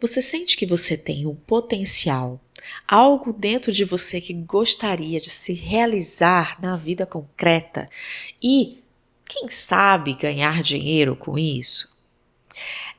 Você sente que você tem um potencial, algo dentro de você que gostaria de se realizar na vida concreta e, quem sabe, ganhar dinheiro com isso?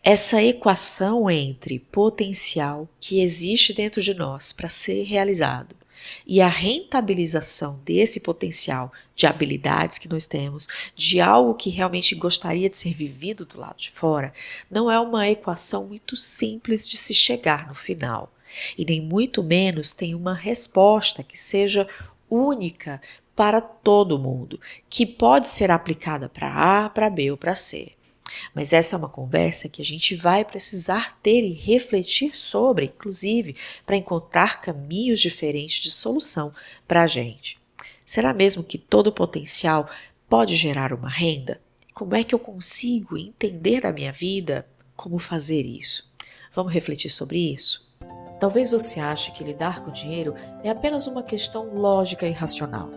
Essa equação entre potencial que existe dentro de nós para ser realizado e a rentabilização desse potencial de habilidades que nós temos, de algo que realmente gostaria de ser vivido do lado de fora, não é uma equação muito simples de se chegar no final. E nem muito menos tem uma resposta que seja única para todo mundo, que pode ser aplicada para A, para B ou para C. Mas essa é uma conversa que a gente vai precisar ter e refletir sobre, inclusive, para encontrar caminhos diferentes de solução para a gente. Será mesmo que todo potencial pode gerar uma renda? Como é que eu consigo entender a minha vida como fazer isso? Vamos refletir sobre isso? Talvez você ache que lidar com dinheiro é apenas uma questão lógica e racional,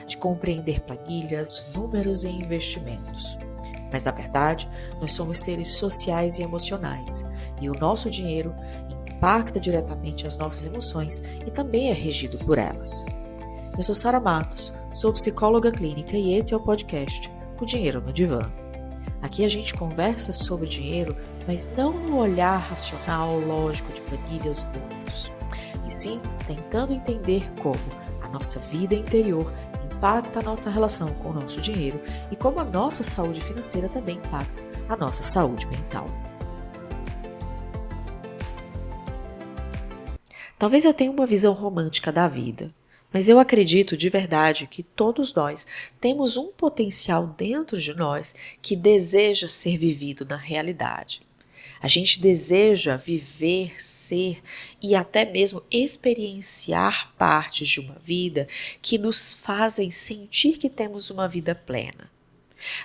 de compreender planilhas, números e investimentos. Mas, na verdade, nós somos seres sociais e emocionais, e o nosso dinheiro impacta diretamente as nossas emoções e também é regido por elas. Eu sou Sara Matos, sou psicóloga clínica e esse é o podcast O Dinheiro no Divã. Aqui a gente conversa sobre dinheiro, mas não no olhar racional, lógico de planilhas e números, e sim tentando entender como a nossa vida interior impacta a nossa relação com o nosso dinheiro e como a nossa saúde financeira também impacta a nossa saúde mental. Talvez eu tenha uma visão romântica da vida, mas eu acredito de verdade que todos nós temos um potencial dentro de nós que deseja ser vivido na realidade. A gente deseja viver, ser e até mesmo experienciar partes de uma vida que nos fazem sentir que temos uma vida plena.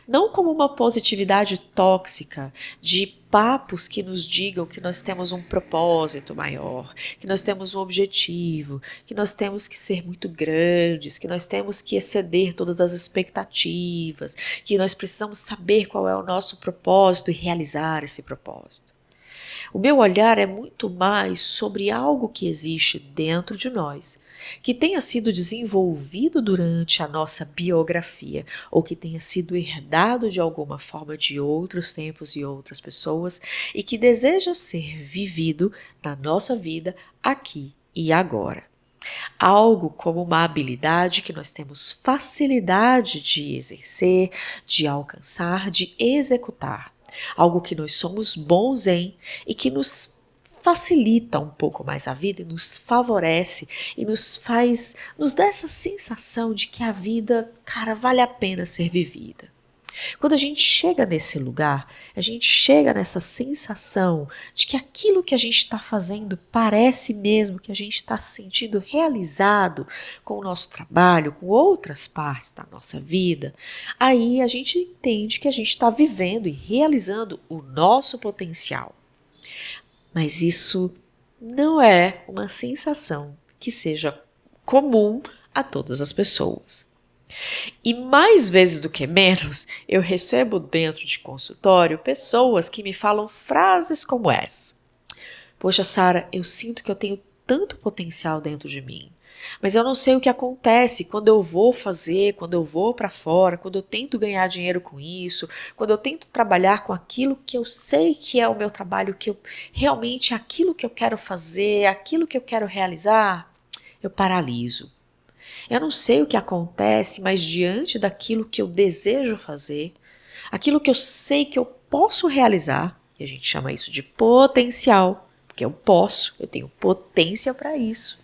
Não como uma positividade tóxica de papos que nos digam que nós temos um propósito maior, que nós temos um objetivo, que nós temos que ser muito grandes, que nós temos que exceder todas as expectativas, que nós precisamos saber qual é o nosso propósito e realizar esse propósito. O meu olhar é muito mais sobre algo que existe dentro de nós, que tenha sido desenvolvido durante a nossa biografia ou que tenha sido herdado de alguma forma de outros tempos e outras pessoas e que deseja ser vivido na nossa vida aqui e agora. Algo como uma habilidade que nós temos facilidade de exercer, de alcançar, de executar. Algo que nós somos bons em e que nos facilita um pouco mais a vida e nos favorece e nos dá essa sensação de que a vida, cara, vale a pena ser vivida. Quando a gente chega nesse lugar, a gente chega nessa sensação de que aquilo que a gente está fazendo parece mesmo que a gente está se sentindo realizado com o nosso trabalho, com outras partes da nossa vida, aí a gente entende que a gente está vivendo e realizando o nosso potencial. Mas isso não é uma sensação que seja comum a todas as pessoas. E mais vezes do que menos, eu recebo dentro de consultório pessoas que me falam frases como essa. Poxa, Sara, eu sinto que eu tenho tanto potencial dentro de mim, mas eu não sei o que acontece quando eu vou fazer, quando eu vou para fora, quando eu tento ganhar dinheiro com isso, quando eu tento trabalhar com aquilo que eu sei que é o meu trabalho, que eu realmente aquilo que eu quero fazer, aquilo que eu quero realizar, eu paraliso. Eu não sei o que acontece, mas diante daquilo que eu desejo fazer, aquilo que eu sei que eu posso realizar, e a gente chama isso de potencial, porque eu posso, eu tenho potência para isso.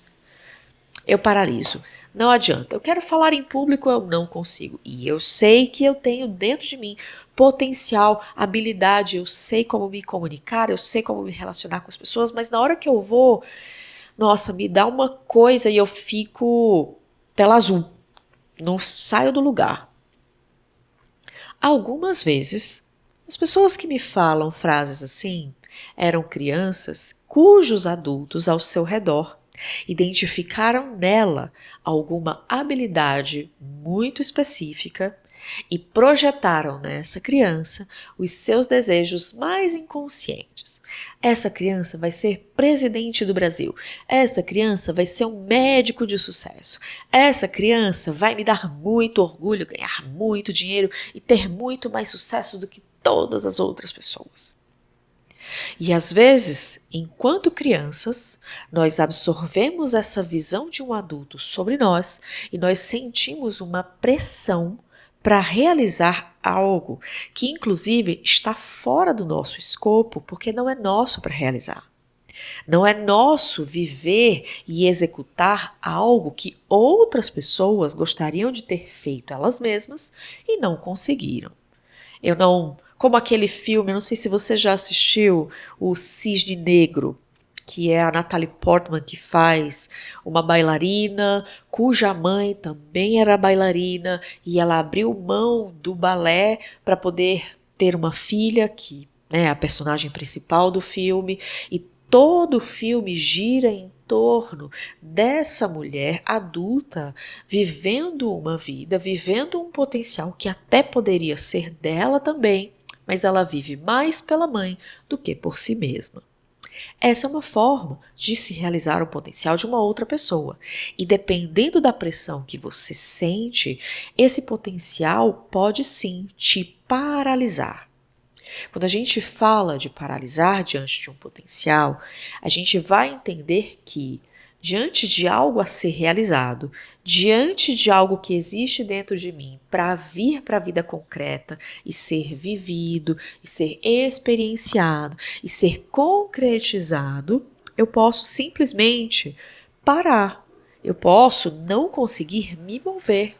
Eu paraliso. Não adianta. Eu quero falar em público, eu não consigo. E eu sei que eu tenho dentro de mim potencial, habilidade, eu sei como me comunicar, eu sei como me relacionar com as pessoas, mas na hora que eu vou, nossa, me dá uma coisa e eu fico tela azul. Não saio do lugar. Algumas vezes, as pessoas que me falam frases assim eram crianças cujos adultos ao seu redor identificaram nela alguma habilidade muito específica e projetaram nessa criança os seus desejos mais inconscientes. Essa criança vai ser presidente do Brasil. Essa criança vai ser um médico de sucesso. Essa criança vai me dar muito orgulho, ganhar muito dinheiro e ter muito mais sucesso do que todas as outras pessoas. E às vezes, enquanto crianças, nós absorvemos essa visão de um adulto sobre nós e nós sentimos uma pressão para realizar algo que, inclusive, está fora do nosso escopo, porque não é nosso para realizar. Não é nosso viver e executar algo que outras pessoas gostariam de ter feito elas mesmas e não conseguiram. Como aquele filme, não sei se você já assistiu, o Cisne Negro, que é a Natalie Portman que faz uma bailarina cuja mãe também era bailarina e ela abriu mão do balé para poder ter uma filha que é a personagem principal do filme, e todo o filme gira em torno dessa mulher adulta vivendo uma vida, vivendo um potencial que até poderia ser dela também, mas ela vive mais pela mãe do que por si mesma. Essa é uma forma de se realizar o potencial de uma outra pessoa. E dependendo da pressão que você sente, esse potencial pode sim te paralisar. Quando a gente fala de paralisar diante de um potencial, a gente vai entender que, diante de algo a ser realizado, diante de algo que existe dentro de mim para vir para a vida concreta e ser vivido, e ser experienciado, e ser concretizado, eu posso simplesmente parar. Eu posso não conseguir me mover.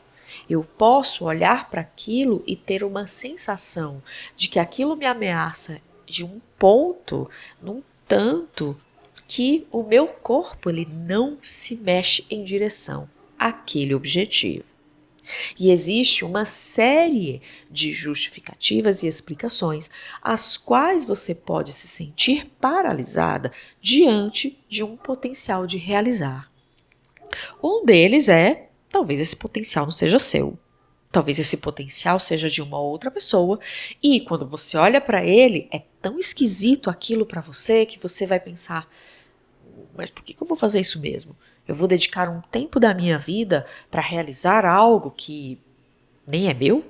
Eu posso olhar para aquilo e ter uma sensação de que aquilo me ameaça de um ponto, num tanto, que o meu corpo ele não se mexe em direção àquele objetivo. E existe uma série de justificativas e explicações às quais você pode se sentir paralisada diante de um potencial de realizar. Um deles é: talvez esse potencial não seja seu. Talvez esse potencial seja de uma outra pessoa e quando você olha para ele, é tão esquisito aquilo para você que você vai pensar: mas por que eu vou fazer isso mesmo? Eu vou dedicar um tempo da minha vida para realizar algo que nem é meu?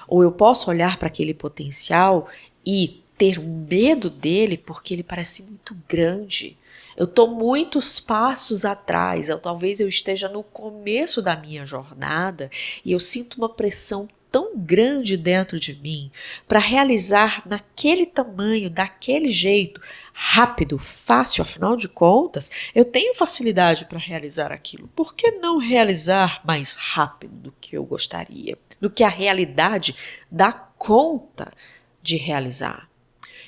Ou eu posso olhar para aquele potencial e ter medo dele porque ele parece muito grande. Eu estou muitos passos atrás, talvez eu esteja no começo da minha jornada e eu sinto uma pressão tão grande dentro de mim para realizar naquele tamanho, daquele jeito, rápido, fácil, afinal de contas, eu tenho facilidade para realizar aquilo. Por que não realizar mais rápido do que eu gostaria, do que a realidade dá conta de realizar?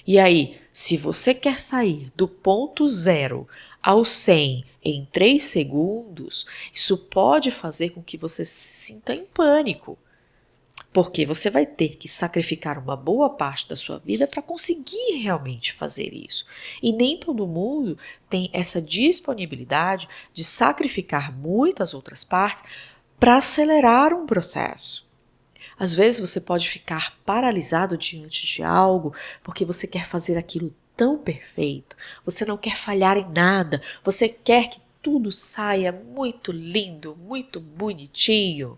E aí, se você quer sair do ponto 0 ao 100 em 3 segundos, isso pode fazer com que você se sinta em pânico, porque você vai ter que sacrificar uma boa parte da sua vida para conseguir realmente fazer isso. E nem todo mundo tem essa disponibilidade de sacrificar muitas outras partes para acelerar um processo. Às vezes você pode ficar paralisado diante de algo porque você quer fazer aquilo tão perfeito, você não quer falhar em nada, você quer que tudo saia muito lindo, muito bonitinho.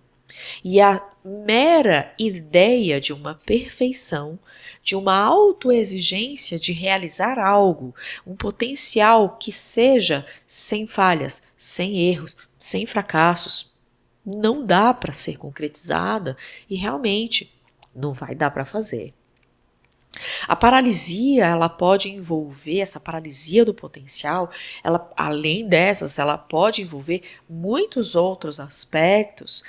E a mera ideia de uma perfeição, de uma autoexigência de realizar algo, um potencial que seja sem falhas, sem erros, sem fracassos, não dá para ser concretizada e realmente não vai dar para fazer. A paralisia, ela pode envolver, essa paralisia do potencial, além dessas, ela pode envolver muitos outros aspectos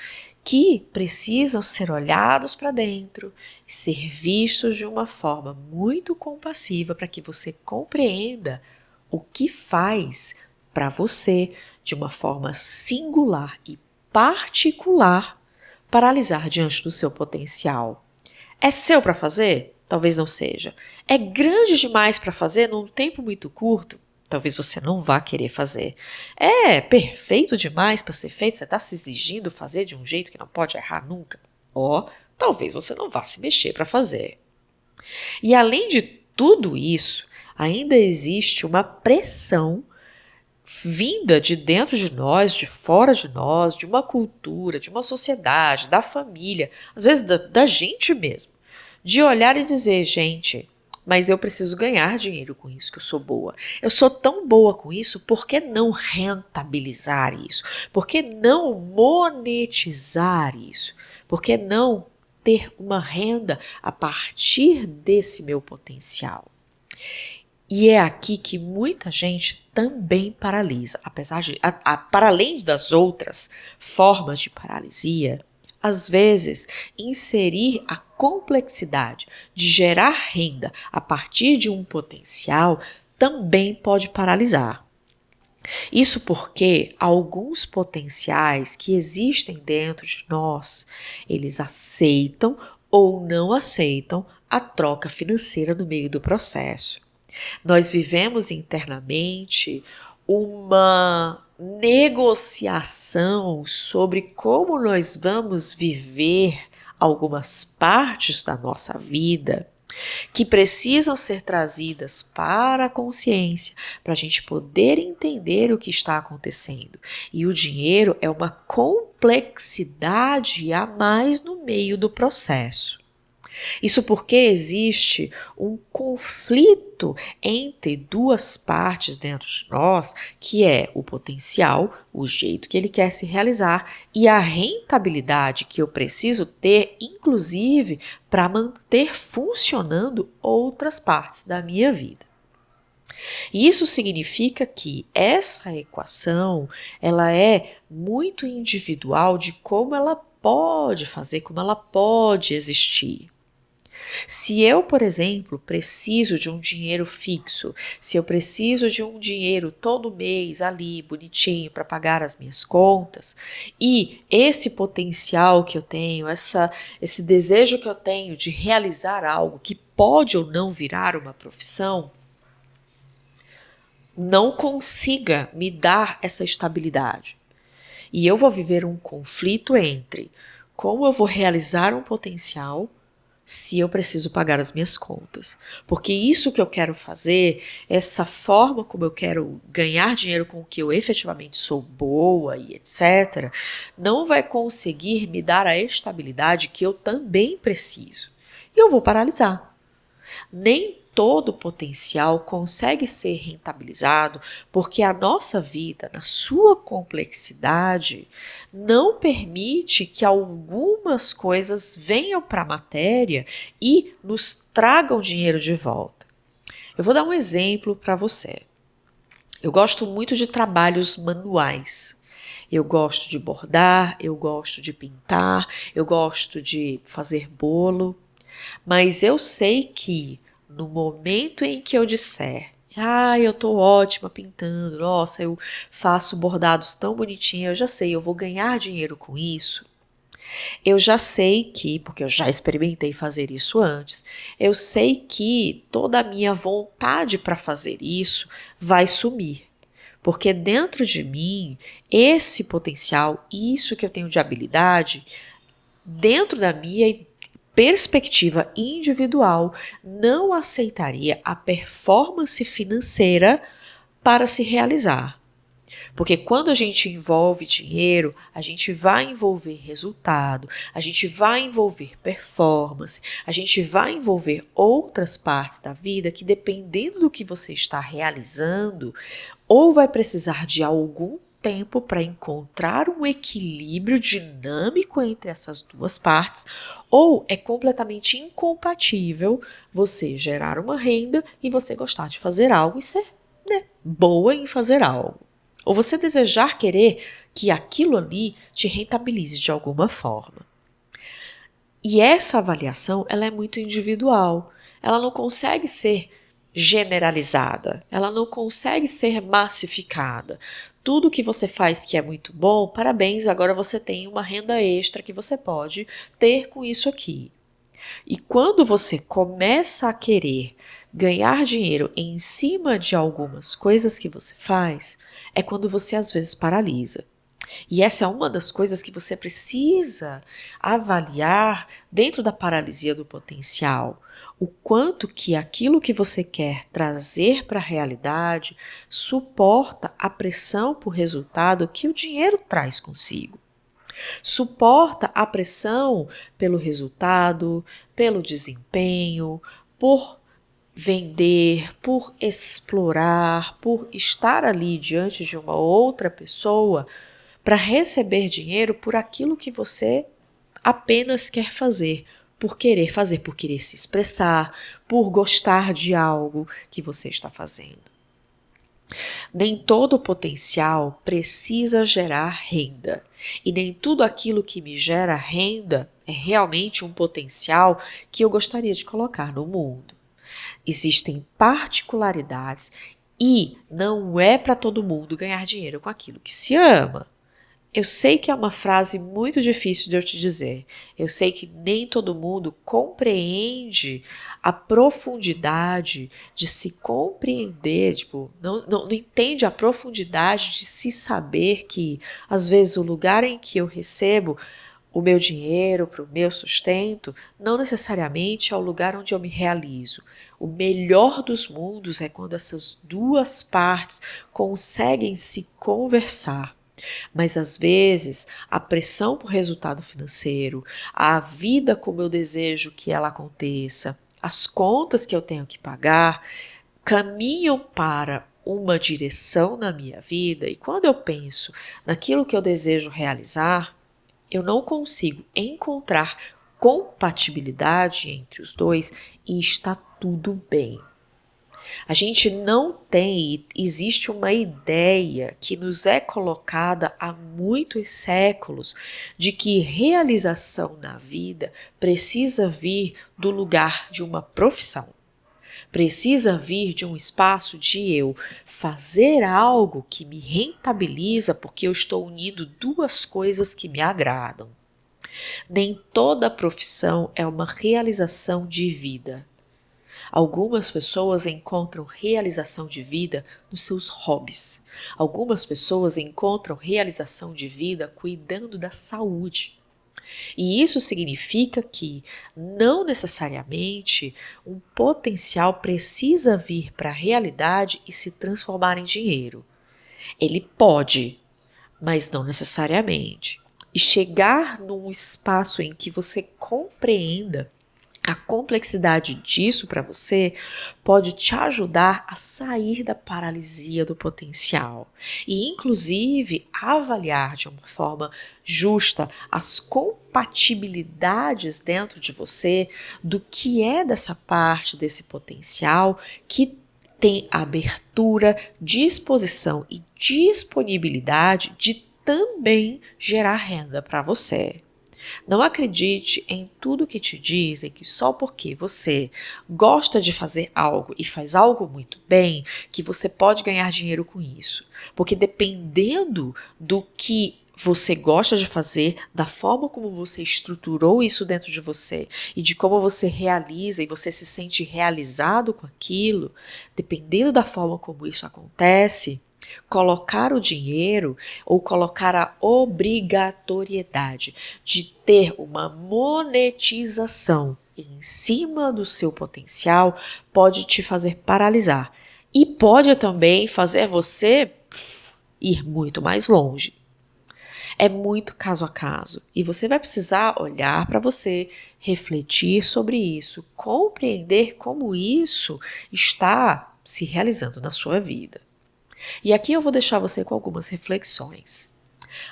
que precisam ser olhados para dentro e ser vistos de uma forma muito compassiva para que você compreenda o que faz para você de uma forma singular e particular paralisar diante do seu potencial. É seu para fazer? Talvez não seja. É grande demais para fazer num tempo muito curto? Talvez você não vá querer fazer. É perfeito demais para ser feito? Você está se exigindo fazer de um jeito que não pode errar nunca? talvez você não vá se mexer para fazer. E além de tudo isso, ainda existe uma pressão vinda de dentro de nós, de fora de nós, de uma cultura, de uma sociedade, da família, às vezes da gente mesmo, de olhar e dizer, gente, mas eu preciso ganhar dinheiro com isso, que eu sou boa. Eu sou tão boa com isso, por que não rentabilizar isso? Por que não monetizar isso? Por que não ter uma renda a partir desse meu potencial? E é aqui que muita gente também paralisa, apesar de, para além das outras formas de paralisia, às vezes inserir a complexidade de gerar renda a partir de um potencial também pode paralisar. Isso porque alguns potenciais que existem dentro de nós, eles aceitam ou não aceitam a troca financeira no meio do processo. Nós vivemos internamente uma negociação sobre como nós vamos viver algumas partes da nossa vida que precisam ser trazidas para a consciência, para a gente poder entender o que está acontecendo. E o dinheiro é uma complexidade a mais no meio do processo. Isso porque existe um conflito entre duas partes dentro de nós, que é o potencial, o jeito que ele quer se realizar, e a rentabilidade que eu preciso ter, inclusive, para manter funcionando outras partes da minha vida. E isso significa que essa equação, ela é muito individual de como ela pode fazer, como ela pode existir. Se eu, por exemplo, preciso de um dinheiro fixo, se eu preciso de um dinheiro todo mês ali, bonitinho, para pagar as minhas contas, e esse potencial que eu tenho, esse desejo que eu tenho de realizar algo que pode ou não virar uma profissão, não consiga me dar essa estabilidade. E eu vou viver um conflito entre como eu vou realizar um potencial se eu preciso pagar as minhas contas. Porque isso que eu quero fazer, essa forma como eu quero ganhar dinheiro com o que eu efetivamente sou boa e etc., não vai conseguir me dar a estabilidade que eu também preciso. E eu vou paralisar. Nem todo potencial consegue ser rentabilizado porque a nossa vida, na sua complexidade, não permite que algumas coisas venham para a matéria e nos tragam dinheiro de volta. Eu vou dar um exemplo para você. Eu gosto muito de trabalhos manuais. Eu gosto de bordar, eu gosto de pintar, eu gosto de fazer bolo, mas eu sei que no momento em que eu disser, eu tô ótima pintando, nossa, eu faço bordados tão bonitinhos, eu já sei, eu vou ganhar dinheiro com isso. Eu já sei que, porque eu já experimentei fazer isso antes, eu sei que toda a minha vontade para fazer isso vai sumir. Porque dentro de mim, esse potencial, isso que eu tenho de habilidade, dentro da minha perspectiva individual, não aceitaria a performance financeira para se realizar. Porque quando a gente envolve dinheiro, a gente vai envolver resultado, a gente vai envolver performance, a gente vai envolver outras partes da vida que, dependendo do que você está realizando, ou vai precisar de algum tempo para encontrar um equilíbrio dinâmico entre essas duas partes, ou é completamente incompatível você gerar uma renda e você gostar de fazer algo e ser, boa em fazer algo. Ou você desejar querer que aquilo ali te rentabilize de alguma forma. E essa avaliação, ela é muito individual. Ela não consegue ser generalizada. Ela não consegue ser massificada. Tudo que você faz que é muito bom, parabéns, agora você tem uma renda extra que você pode ter com isso aqui. E quando você começa a querer ganhar dinheiro em cima de algumas coisas que você faz, é quando você às vezes paralisa. E essa é uma das coisas que você precisa avaliar dentro da paralisia do potencial. O quanto que aquilo que você quer trazer para a realidade suporta a pressão por resultado que o dinheiro traz consigo. Suporta a pressão pelo resultado, pelo desempenho, por vender, por explorar, por estar ali diante de uma outra pessoa para receber dinheiro por aquilo que você apenas quer fazer, por querer se expressar, por gostar de algo que você está fazendo. Nem todo potencial precisa gerar renda, e nem tudo aquilo que me gera renda é realmente um potencial que eu gostaria de colocar no mundo. Existem particularidades e não é para todo mundo ganhar dinheiro com aquilo que se ama. Eu sei que é uma frase muito difícil de eu te dizer. Eu sei que nem todo mundo compreende a profundidade de se compreender, tipo, não entende a profundidade de se saber que, às vezes, o lugar em que eu recebo o meu dinheiro para o meu sustento não necessariamente é o lugar onde eu me realizo. O melhor dos mundos é quando essas duas partes conseguem se conversar. Mas às vezes a pressão por resultado financeiro, a vida como eu desejo que ela aconteça, as contas que eu tenho que pagar, caminham para uma direção na minha vida, e quando eu penso naquilo que eu desejo realizar, eu não consigo encontrar compatibilidade entre os dois e está tudo bem. A gente não tem, existe uma ideia que nos é colocada há muitos séculos de que realização na vida precisa vir do lugar de uma profissão. Precisa vir de um espaço de eu fazer algo que me rentabiliza porque eu estou unindo duas coisas que me agradam. Nem toda profissão é uma realização de vida. Algumas pessoas encontram realização de vida nos seus hobbies. Algumas pessoas encontram realização de vida cuidando da saúde. E isso significa que não necessariamente um potencial precisa vir para a realidade e se transformar em dinheiro. Ele pode, mas não necessariamente. E chegar num espaço em que você compreenda a complexidade disso para você pode te ajudar a sair da paralisia do potencial e, inclusive, avaliar de uma forma justa as compatibilidades dentro de você do que é dessa parte desse potencial que tem abertura, disposição e disponibilidade de também gerar renda para você. Não acredite em tudo que te dizem que só porque você gosta de fazer algo e faz algo muito bem, que você pode ganhar dinheiro com isso. Porque dependendo do que você gosta de fazer, da forma como você estruturou isso dentro de você e de como você realiza e você se sente realizado com aquilo, dependendo da forma como isso acontece, colocar o dinheiro ou colocar a obrigatoriedade de ter uma monetização em cima do seu potencial pode te fazer paralisar e pode também fazer você ir muito mais longe. É muito caso a caso e você vai precisar olhar para você, refletir sobre isso, compreender como isso está se realizando na sua vida. E aqui eu vou deixar você com algumas reflexões.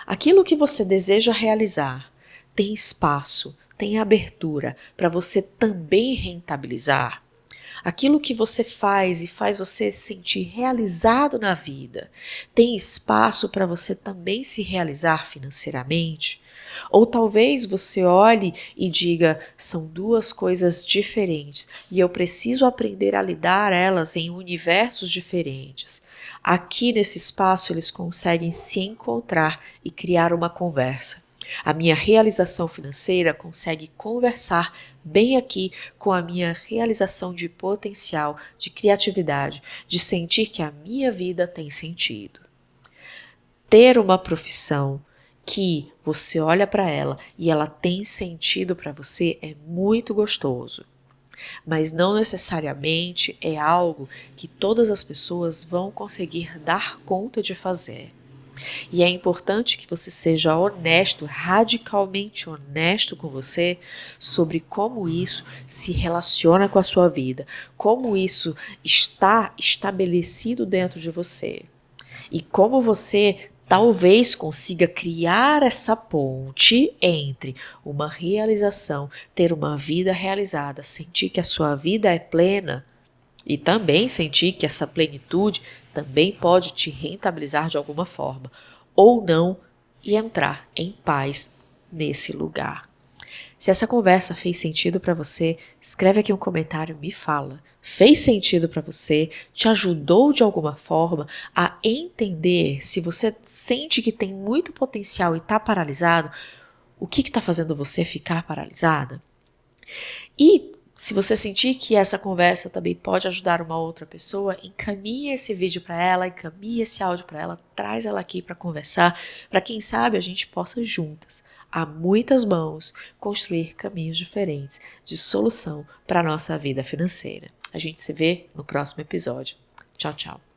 Aquilo que você deseja realizar tem espaço, tem abertura para você também rentabilizar? Aquilo que você faz e faz você se sentir realizado na vida, tem espaço para você também se realizar financeiramente? Ou talvez você olhe e diga, são duas coisas diferentes e eu preciso aprender a lidar elas em universos diferentes. Aqui nesse espaço eles conseguem se encontrar e criar uma conversa. A minha realização financeira consegue conversar bem aqui com a minha realização de potencial, de criatividade, de sentir que a minha vida tem sentido. ter uma profissão que você olha para ela e ela tem sentido para você é muito gostoso. Mas não necessariamente é algo que todas as pessoas vão conseguir dar conta de fazer. E é importante que você seja honesto, radicalmente honesto com você sobre como isso se relaciona com a sua vida, como isso está estabelecido dentro de você e como você talvez consiga criar essa ponte entre uma realização, ter uma vida realizada, sentir que a sua vida é plena e também sentir que essa plenitude também pode te rentabilizar de alguma forma, ou não, e entrar em paz nesse lugar. Se essa conversa fez sentido para você, escreve aqui um comentário, me fala. Fez sentido para você? Te ajudou de alguma forma a entender se você sente que tem muito potencial e está paralisado? O que está fazendo você ficar paralisada? E se você sentir que essa conversa também pode ajudar uma outra pessoa, encaminhe esse vídeo para ela, encaminhe esse áudio para ela, traz ela aqui para conversar, para quem sabe a gente possa juntas, a muitas mãos, construir caminhos diferentes de solução para a nossa vida financeira. A gente se vê no próximo episódio. Tchau, tchau.